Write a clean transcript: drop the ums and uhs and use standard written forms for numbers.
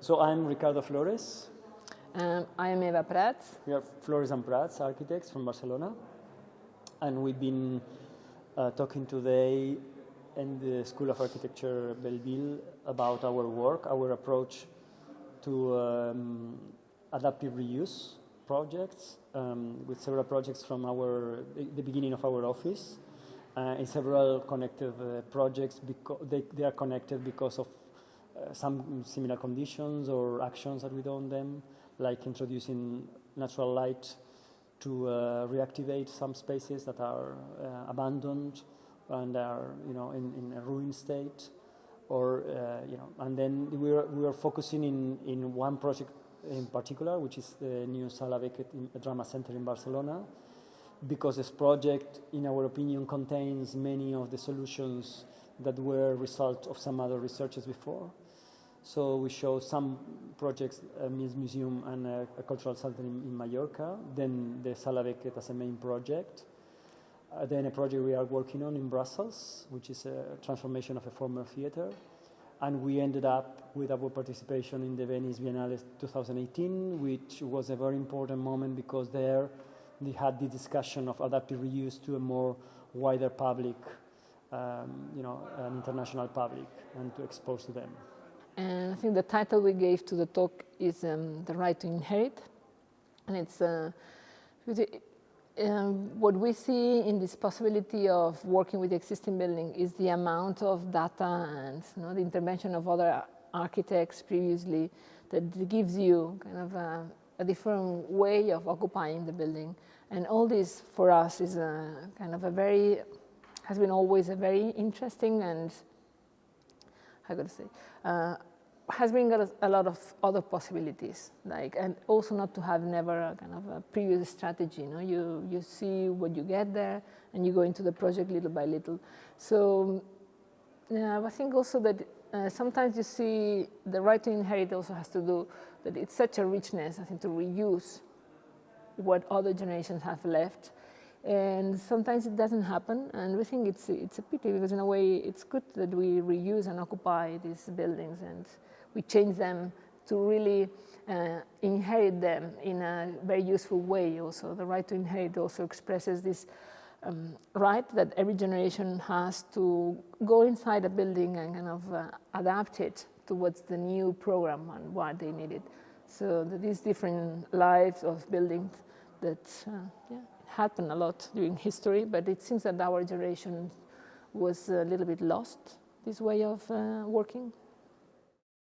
So I'm Ricardo Flores. I am Eva Prats. We are Flores and Prats architects from Barcelona. And we've been talking today in the School of Architecture Belleville about our work, our approach to adaptive reuse projects, with several projects from the beginning of our office, and several connected projects. They are connected because of some similar conditions or actions that we do on them, like introducing natural light to reactivate some spaces that are abandoned and are, in a ruined state, or and then we are focusing in one project in particular, which is the new Sala Beckett Drama Center in Barcelona, because this project, in our opinion, contains many of the solutions that were a result of some other researches before. So we show some projects, a museum and a cultural center in Mallorca, then the Sala Beckett as a main project, then a project we are working on in Brussels, which is a transformation of a former theater, and we ended up with our participation in the Venice Biennale 2018, which was a very important moment because there they had the discussion of adaptive reuse to a more wider public, an international public, and to expose to them. And I think the title we gave to the talk is The Right to Inherit. And it's what we see in this possibility of working with the existing building is the amount of data and the intervention of other architects previously that gives you kind of a different way of occupying the building. And all this for us is has been always a very interesting and, has been got a lot of other possibilities, and also not to have never a kind of a previous strategy. You see what you get there, and you go into the project little by little. So I think also that sometimes you see the right to inherit also has to do that it's such a richness, I think, to reuse what other generations have left. And sometimes it doesn't happen, and we think it's a pity, because in a way it's good that we reuse and occupy these buildings and we change them to really inherit them in a very useful way. Also, the right to inherit also expresses this right that every generation has to go inside a building and kind of adapt it towards the new program and what they need it. So these different lives of buildings that happened a lot during history, but it seems that our generation was a little bit lost this way of working.